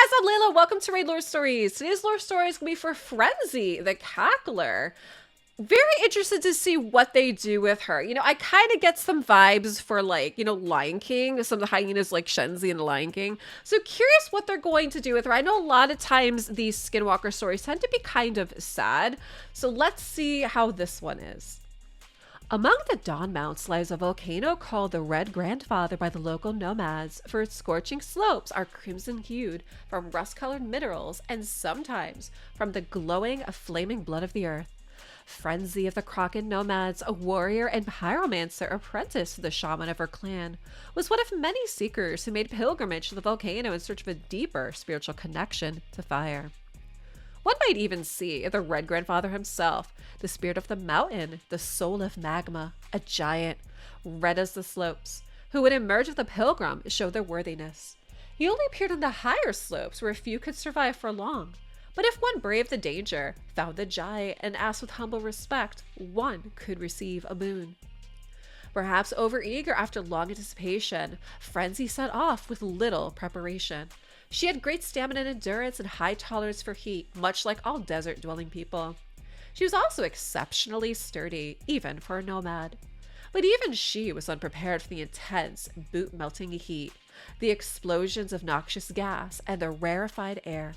guys, I'm Layla. Welcome to Raid Lore Stories. Today's lore story is going to be for Fren'zi the Cackler. Very interested to see what they do with her. You know, I kind of get some vibes for Lion King. Some of the hyenas like Shenzi in the Lion King. So curious what they're going to do with her. I know a lot of times these skinwalker stories tend to be kind of sad. So let's see how this one is. Among the Dawn Mounts lies a volcano called the Red Grandfather by the local nomads, for its scorching slopes are crimson-hued from rust-colored minerals and sometimes from the glowing, flaming blood of the earth. Fren'zi of the Kraken nomads, a warrior and pyromancer apprenticed to the shaman of her clan, was one of many seekers who made pilgrimage to the volcano in search of a deeper spiritual connection to fire. One might even see the Red Grandfather himself, the spirit of the mountain, the soul of magma, a giant, red as the slopes, who would emerge with the pilgrim to show their worthiness. He only appeared on the higher slopes where few could survive for long. But if one braved the danger, found the giant, and asked with humble respect, one could receive a boon. Perhaps overeager after long anticipation, Fren'zi set off with little preparation. She had great stamina and endurance and high tolerance for heat, much like all desert-dwelling people. She was also exceptionally sturdy, even for a nomad. But even she was unprepared for the intense, boot-melting heat, the explosions of noxious gas, and the rarefied air.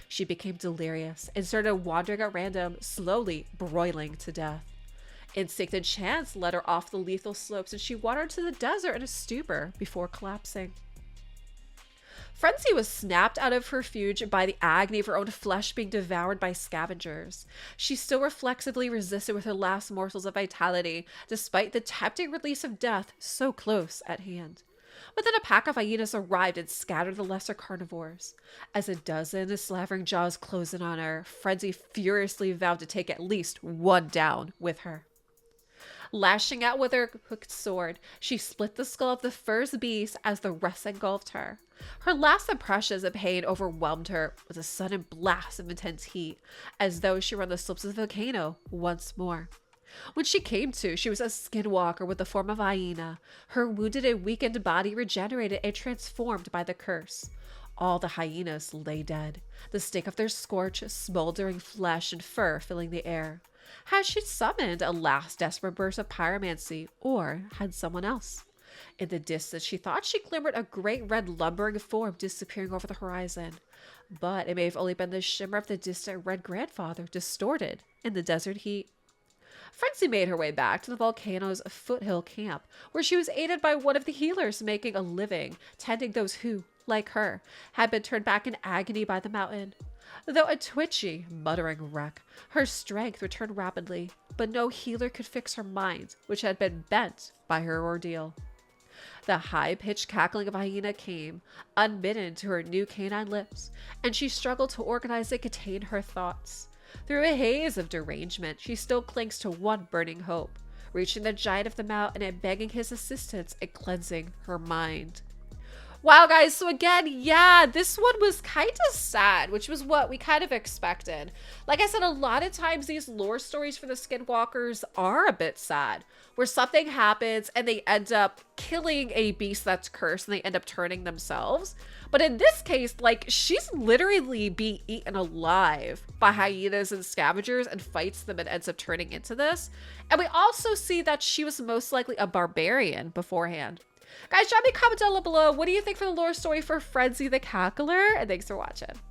She became delirious and started wandering at random, slowly broiling to death. Instinct and chance led her off the lethal slopes, and she wandered to the desert in a stupor before collapsing. Fren'zi was snapped out of her refuge by the agony of her own flesh being devoured by scavengers. She still reflexively resisted with her last morsels of vitality, despite the tempting release of death so close at hand. But then a pack of hyenas arrived and scattered the lesser carnivores. As a dozen slavering jaws closed in on her, Fren'zi furiously vowed to take at least one down with her. Lashing out with her hooked sword, she split the skull of the first beast as the rest engulfed her. Her last impressions of pain overwhelmed her with a sudden blast of intense heat, as though she were on the slopes of the volcano once more. When she came to, she was a skinwalker with the form of a hyena. Her wounded and weakened body regenerated and transformed by the curse. All the hyenas lay dead, the stink of their scorched, smoldering flesh and fur filling the air. Had she summoned a last desperate burst of pyromancy, or had someone else? In the distance, she thought she glimmered a great red lumbering form disappearing over the horizon. But it may have only been the shimmer of the distant Red Grandfather, distorted in the desert heat. Fren'zi made her way back to the volcano's foothill camp, where she was aided by one of the healers making a living, tending those who, like her, had been turned back in agony by the mountain. Though a twitchy, muttering wreck, her strength returned rapidly, but no healer could fix her mind, which had been bent by her ordeal. The high-pitched cackling of a hyena came, unbidden to her new canine lips, and she struggled to organize and contain her thoughts. Through a haze of derangement, she still clings to one burning hope, reaching the giant of the mountain and begging his assistance in cleansing her mind. Wow, guys, so again, yeah, this one was kind of sad, which was what we kind of expected. Like I said, a lot of times these lore stories for the skinwalkers are a bit sad, where something happens and they end up killing a beast that's cursed and they end up turning themselves. But in this case, like, she's literally being eaten alive by hyenas and scavengers and fights them and ends up turning into this. And we also see that she was most likely a barbarian beforehand. Guys, drop me a comment down below. What do you think for the lore story for Fren'zi the Cackler? And thanks for watching.